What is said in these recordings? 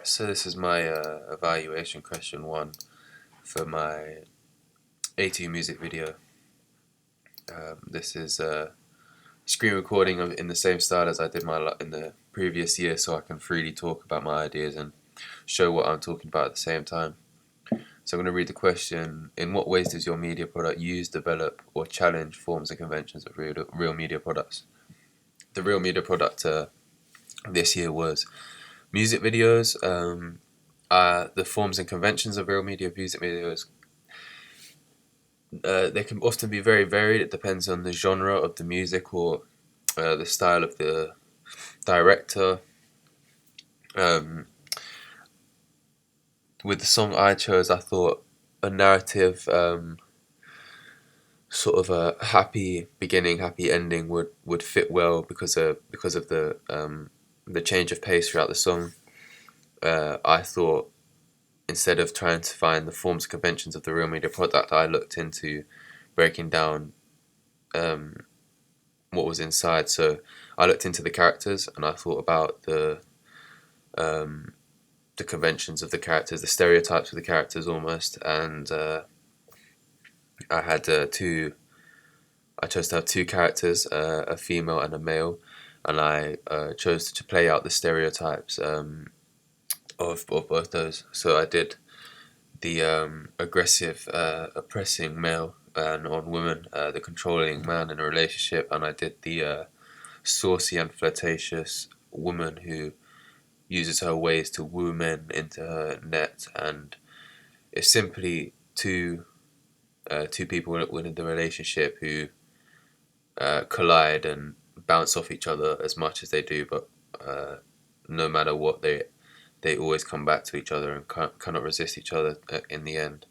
So this is my evaluation question one for my A2 music video. This is a screen recording in the same style as I did in the previous year, so I can freely talk about my ideas and show what I'm talking about at the same time. So I'm going to read the question: in what ways does your media product use, develop, or challenge forms and conventions of real media products? The real media product this year was music videos. The forms and conventions of real music videos, they can often be very varied. It depends on the genre of the music or the style of the director. Um, with the song I chose, I thought a narrative, sort of a happy beginning, happy ending would fit well because of the change of pace throughout the song. I thought, instead of trying to find the forms and conventions of the real media product, I looked into breaking down what was inside. So I looked into the characters and I thought about the conventions of the characters, the stereotypes of the characters almost, and I had I chose to have two characters, a female and a male, and I chose to play out the stereotypes of both those. So I did the aggressive, oppressing male and on women, the controlling man in a relationship, and I did the saucy and flirtatious woman who uses her ways to woo men into her net, and it's simply two people within the relationship who collide and bounce off each other as much as they do, but no matter what, they always come back to each other and cannot resist each other in the end.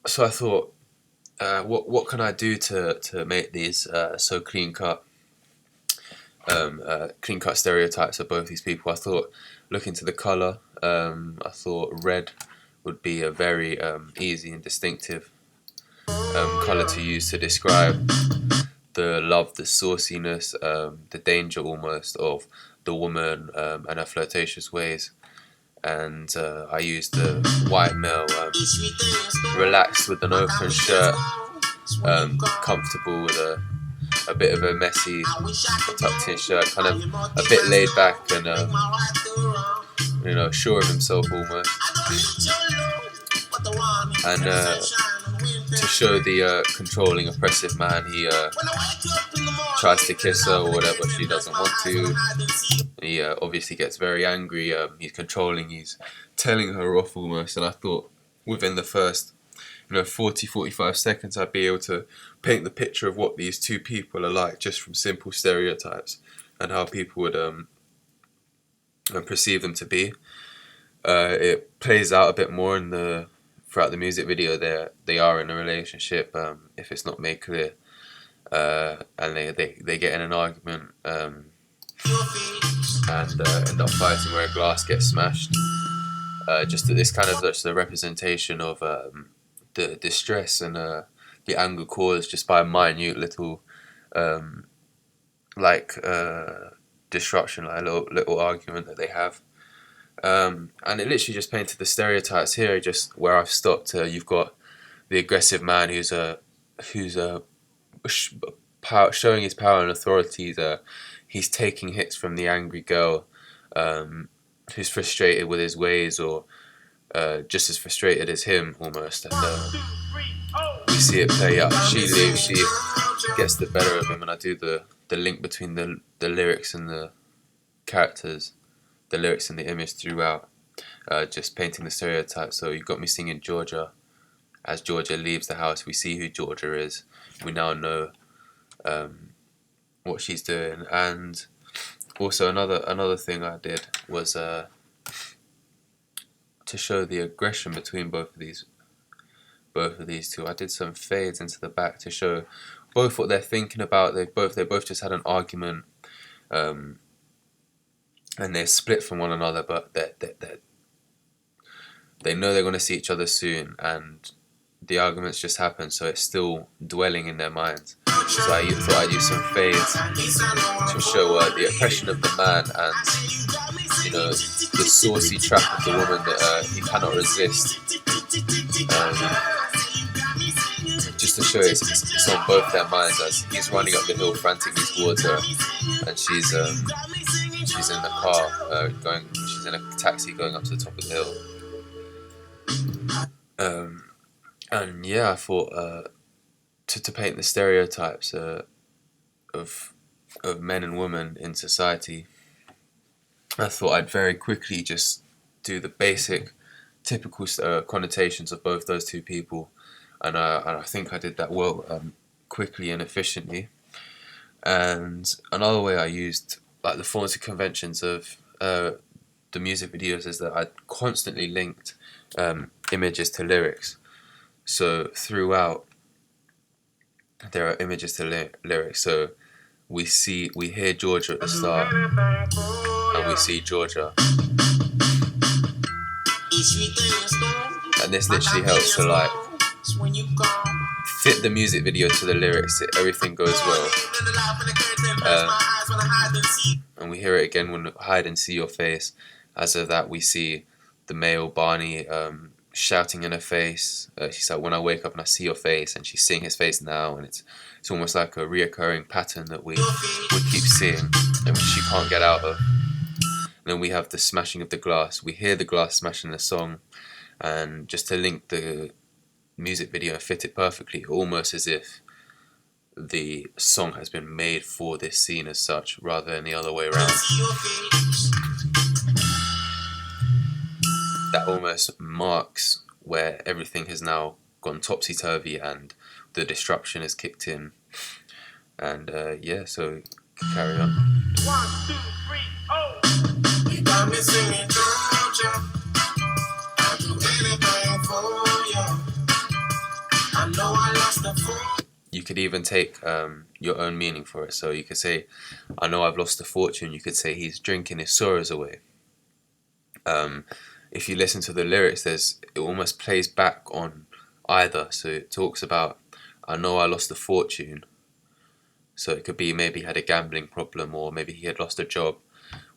So I thought, what can I do to make these so clean cut stereotypes of both these people? I thought, look into the color. I thought red would be a very easy and distinctive color to use to describe the love, the sauciness, the danger almost of the woman and her flirtatious ways. And I used the white male, relaxed with an open shirt, comfortable with a bit of a messy tucked in shirt, kind of a bit laid back and sure of himself almost. And to show the controlling, oppressive man, he tries to kiss her or whatever, she doesn't want to. He obviously gets very angry. He's controlling, he's telling her off almost. And I thought within the first 40-45 seconds I'd be able to paint the picture of what these two people are like, just from simple stereotypes and how people would perceive them to be. It plays out a bit more throughout the music video. They are in a relationship, if it's not made clear, and they get in an argument and end up fighting where a glass gets smashed. Just this kind of just a representation of the distress and the anger caused just by a minute little disruption, like a little argument that they have. And it literally just painted the stereotypes here, just where I've stopped. You've got the aggressive man who's showing his power and authority. He's taking hits from the angry girl, who's frustrated with his ways, or just as frustrated as him almost. And we see it play out. She leaves, she gets the better of him, and I do the link between the lyrics and the characters, the lyrics and the image throughout, just painting the stereotype. So you've got me singing Georgia. As Georgia leaves the house, we see who Georgia is. We now know what she's doing. And also another thing I did was to show the aggression between both of these two. I did some fades into the back to show both what they're thinking about. They both just had an argument, and they're split from one another, but they know they're going to see each other soon, and the arguments just happen, so it's still dwelling in their minds. So I thought I'd use some fades to show the oppression of the man and, you know, the saucy trap of the woman that he cannot resist. Just to show it's on both their minds as he's running up the hill frantically towards her, and she's in the car she's in a taxi going up to the top of the hill. And yeah, I thought to paint the stereotypes of men and women in society, I thought I'd very quickly just do the basic, typical connotations of both those two people, and I think I did that well, quickly and efficiently. And another way I used like the forms and conventions of the music videos is that I constantly linked images to lyrics. So throughout, there are images to lyrics. So we hear Georgia at the start, and we see Georgia, and this literally helps to like fit the music video to the lyrics. Everything goes well. And we hear it again when hide and see your face. As of that, we see the male Barney shouting in her face. She's like, when I wake up and I see your face, and she's seeing his face now, and it's almost like a reoccurring pattern that we keep seeing and she can't get out of. And then we have the smashing of the glass. We hear the glass smashing the song, and just to link the music video and fit it perfectly, almost as if the song has been made for this scene as such, rather than the other way around. That almost marks where everything has now gone topsy-turvy and the disruption has kicked in. And yeah, so carry on. 1, 2, 3, oh. You got me singing Georgia. I'll do anything for you. I know I lost the fortune. You could even take your own meaning for it. So you could say, I know I've lost a fortune. You could say he's drinking his sorrows away. If you listen to the lyrics, it almost plays back on either. So it talks about, I know I lost a fortune. So it could be maybe he had a gambling problem, or maybe he had lost a job,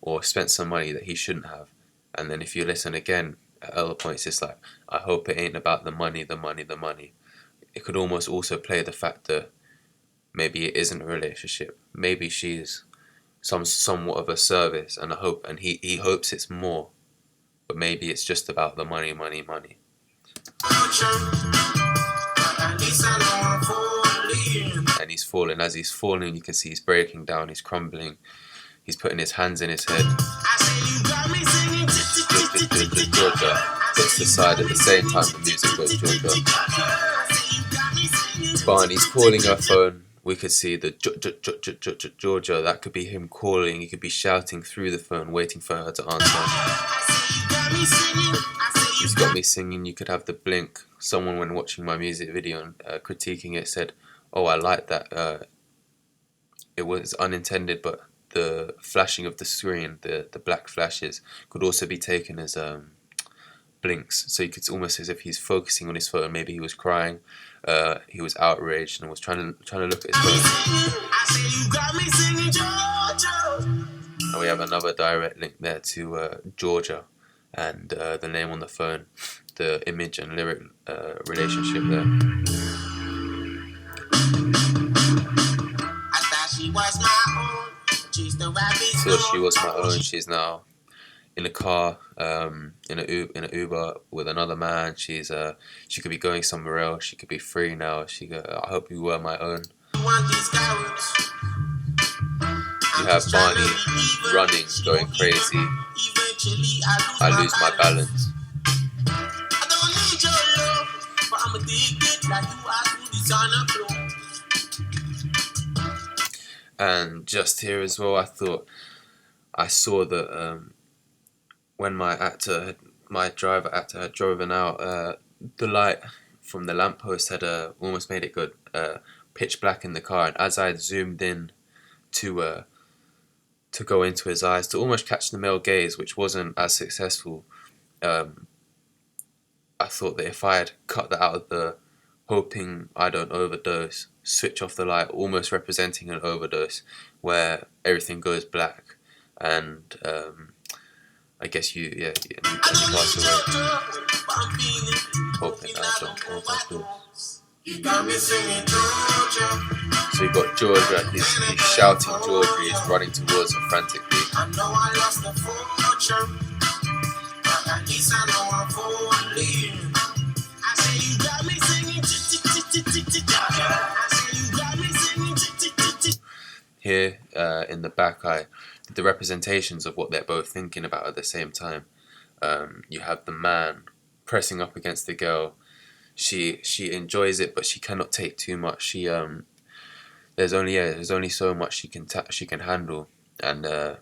or spent some money that he shouldn't have. And then if you listen again at other points, it's like, I hope it ain't about the money, the money, the money. It could almost also play the fact that maybe it isn't a relationship. Maybe she's somewhat of a service, and he hopes it's more. But maybe it's just about the money, money, money. And he's falling. As he's falling, you can see he's breaking down, he's crumbling. He's putting his hands in his head. Georgia gets the side at the same time the music goes Georgia. Barney's calling her phone. We could see the Georgia. That could be him calling. He could be shouting through the phone, waiting for her to answer. He's got me singing. You could have the blink. Someone, when watching my music video and critiquing it, said, "Oh, I like that. It was unintended, but the flashing of the screen, the black flashes, could also be taken as blinks. So you could almost as if he's focusing on his phone. Maybe he was crying, he was outraged, and was trying to look at his phone." And we have another direct link there to Georgia and the name on the phone, the image and lyric relationship there. So she was my own. She's now in a car, in a Uber with another man. She could be going somewhere else. She could be free now. I hope you were my own. You have Barney running, going crazy. I lose my balance. And just here as well, I saw that when my driver actor had driven out, the light from the lamppost had almost made it go pitch black in the car. And as I had zoomed in to go into his eyes, to almost catch the male gaze, which wasn't as successful, I thought that if I had cut that out of hoping I don't overdose, switch off the light, almost representing an overdose where everything goes black, and I guess you pass away, hoping I don't overdose. You got me singing Georgia. So you got Georgia, he's shouting Georgia, he's running towards her frantically. I know I lost the fortune, but at least I know I'm falling. I say you got me singing I say you got me singing Here in the back, I did the representations of what they're both thinking about at the same time. You have the man pressing up against the girl. She enjoys it, but she cannot take too much. She there's only so much she can handle, and I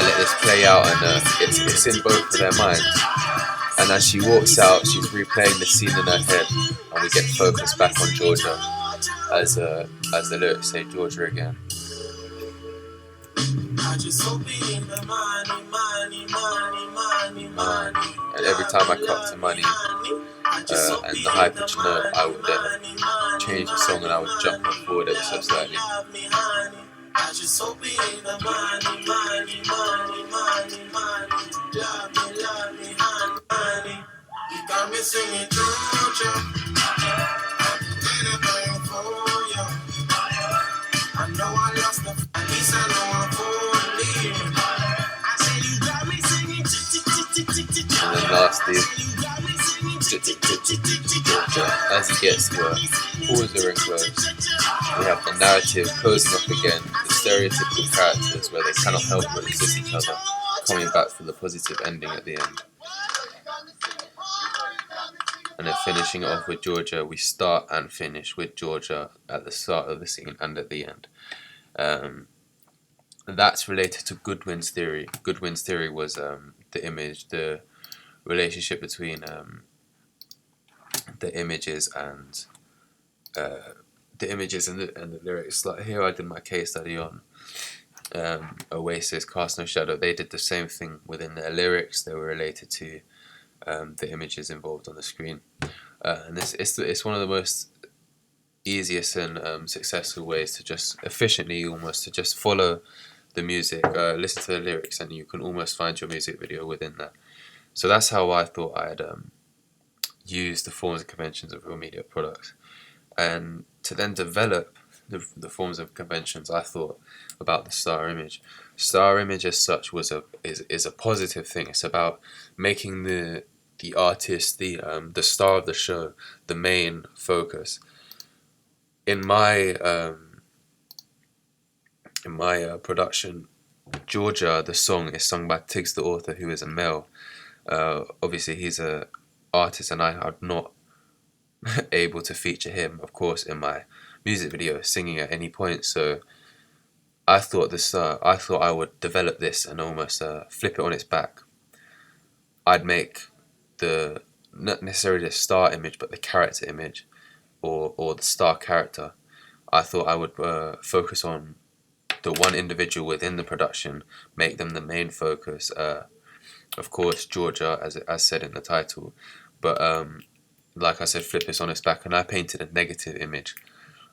let this play out, and it's in both of their minds. And as she walks out, she's replaying the scene in her head, and we get focused back on Georgia as the lyrics say Georgia again. I just hope it in the money. And every time I cut to money and the high pitched note, I would then change the song and I would jump it forward ever so slightly. I just hope it ain't the money. Love me, honey. You got me singing Georgia. I'll do anything for you. I know I lost the, at least I know I'm falling. I say you got me singing And then lastly, Georgia, as he gets to her, pulls her in close. We have the narrative closing up again, the stereotypical characters where they cannot help but resist each other, coming back for the positive ending at the end. And then finishing it off with Georgia, we start and finish with Georgia at the start of the scene and at the end. That's related to Goodwin's theory. Goodwin's theory was the relationship between the images and the lyrics. Like here, I did my case study on Oasis, Cast No Shadow. They did the same thing within their lyrics. They were related to the images involved on the screen, and it's one of the most easiest and successful ways to just efficiently almost to just follow the music, listen to the lyrics, and you can almost find your music video within that. So that's how I thought I'd use the forms and conventions of real media products, and to then develop the forms of conventions. I thought about the star image. Star image as such is a positive thing. It's about making the artist, the star of the show, the main focus. In my production, Georgia, the song is sung by Tiggs the Author, who is a male. Obviously, he's a artist, and I'm not able to feature him, of course, in my music video singing at any point. So I thought I would develop this and almost flip it on its back. I'd make not necessarily the star image, but the character image, or the star character. I thought I would focus on the one individual within the production, make them the main focus. Of course, Georgia, as said in the title, but like I said, flip this on its back, and I painted a negative image.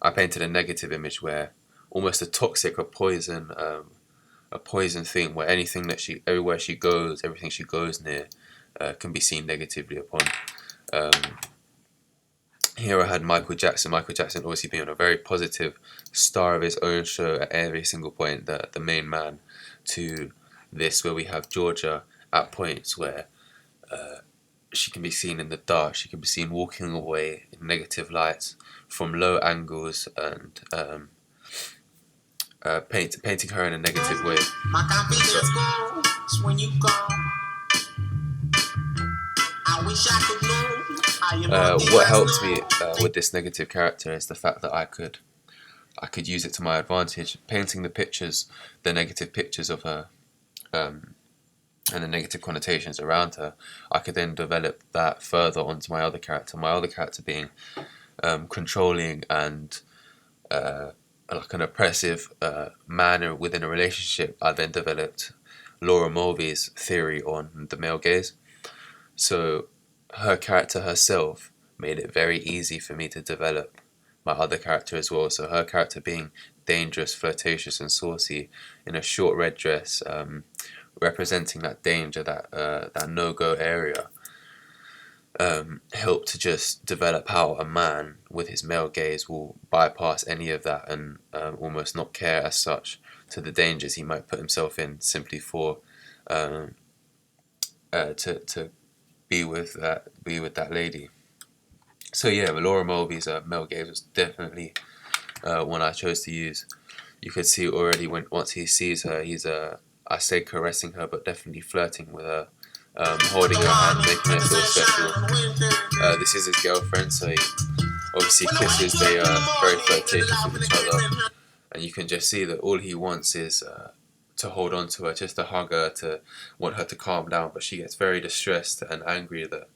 I painted a negative image where almost a toxic, a poison theme, where everywhere she goes, everything she goes near, can be seen negatively upon. Here I had Michael Jackson. Michael Jackson obviously being a very positive star of his own show at every single point, the main man, to this where we have Georgia at points where she can be seen in the dark, she can be seen walking away in negative lights from low angles, and painting her in a negative way. My confidence goes when you gone. I wish I could know. What helped me with this negative character is the fact that I could use it to my advantage, painting the negative pictures of her, and the negative connotations around her. I could then develop that further onto my other character being controlling and like an oppressive man within a relationship. I then developed Laura Mulvey's theory on the male gaze. So her character herself made it very easy for me to develop my other character as well. So her character being dangerous, flirtatious, and saucy in a short red dress, representing that danger, that no-go area, helped to just develop how a man with his male gaze will bypass any of that and almost not care as such to the dangers he might put himself in simply for to be with that lady. So yeah, Laura Mulvey's male gaze was definitely one I chose to use. You could see already once he sees her, he's I say caressing her, but definitely flirting with her, holding her hand, making her feel special. This is his girlfriend, so he obviously kisses. They are very flirtatious with each other, and you can just see that all he wants is to hold on to her, just to hug her, to want her to calm down. But she gets very distressed and angry that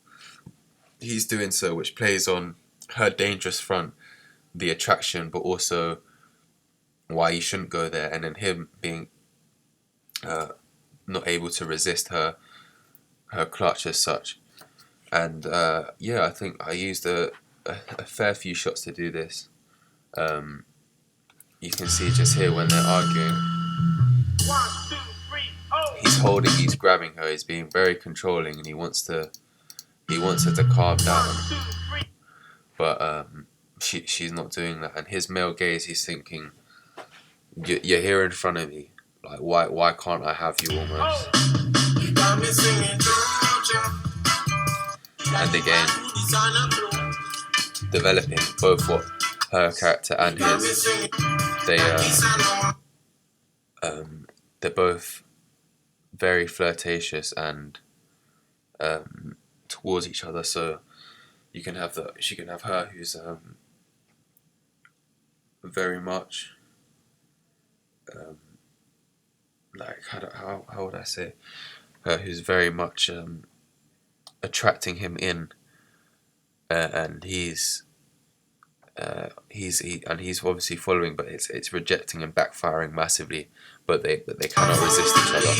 he's doing so, which plays on her dangerous front, the attraction, but also why he shouldn't go there, and then him being not able to resist her clutch as such. And yeah, I think I used a fair few shots to do this. You can see just here when they're arguing, he's holding, he's grabbing her, he's being very controlling, and he wants her to calm down, but she's not doing that. And his male gaze, he's thinking, you're here in front of me, like why can't I have you almost? And again, developing both what her character and his, they're both very flirtatious and towards each other. So she can have her who's very much like how would I say, her who's very much attracting him in, and he's obviously following, but it's rejecting and backfiring massively. But they cannot resist each other.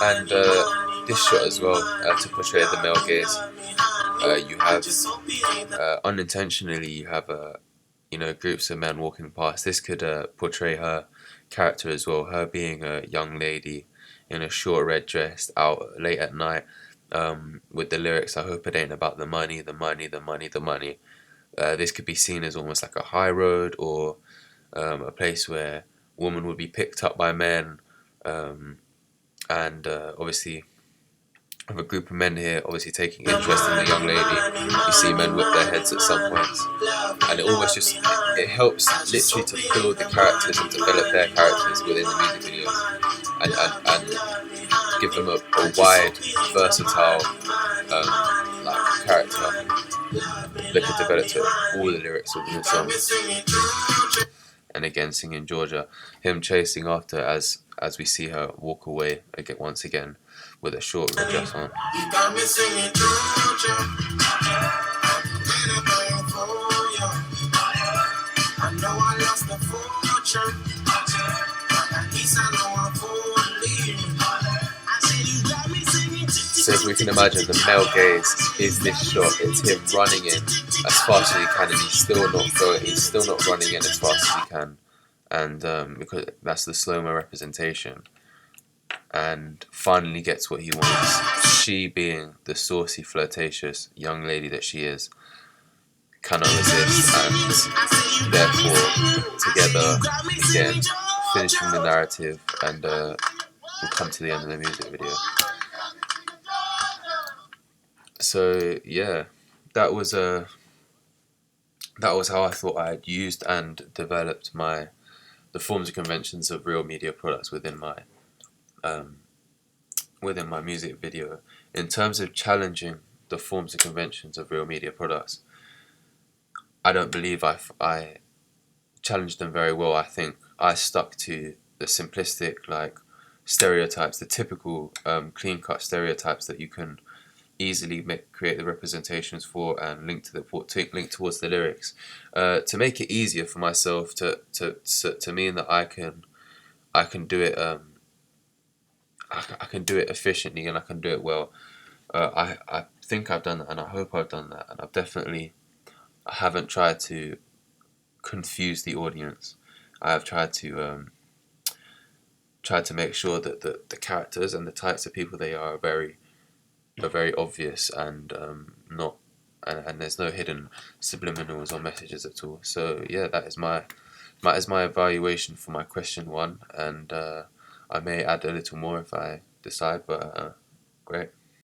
And this shot as well, to portray the male gaze, you have unintentionally, you have groups of men walking past. This could portray her character as well, her being a young lady in a short red dress out late at night, with the lyrics, I hope it ain't about the money, the money, the money, the money. This could be seen as almost like a high road, or a place where women would be picked up by men, and obviously of a group of men here obviously taking interest in the young lady. You see men whip their heads at some points, and it almost just it helps literally to build the characters and develop their characters within the music videos, and give them a wide, versatile like character that could develop to all the lyrics within the song. And again, singing Georgia, him chasing after as we see her walk away again, once again, with a short red dress on. You got me singing Georgia. I know I lost the fortune, but at least I know I'm fully. So if we can imagine, the male gaze is this shot. It's him running in as fast as he can, and he's still not going. He's still not running in as fast as he can, and because that's the slow-mo representation. And finally gets what he wants. She, being the saucy, flirtatious young lady that she is, cannot resist, and therefore together again finishing the narrative, and we'll come to the end of the music video. So yeah, that was how I thought I had used and developed the forms and conventions of real media products within my music video. In terms of challenging the forms and conventions of real media products, I don't believe I challenged them very well. I think I stuck to the simplistic, like, stereotypes, the typical clean-cut stereotypes that you can easily create the representations for and link towards the lyrics, to make it easier for myself to mean that I can do it I can do it efficiently and I can do it well. I think I've done that, and I hope I've done that, and I haven't tried to confuse the audience. I have tried to make sure that the characters and the types of people they are very obvious, and not and there's no hidden subliminals or messages at all. So yeah, that is my evaluation for my question one, and I may add a little more if I decide, but great.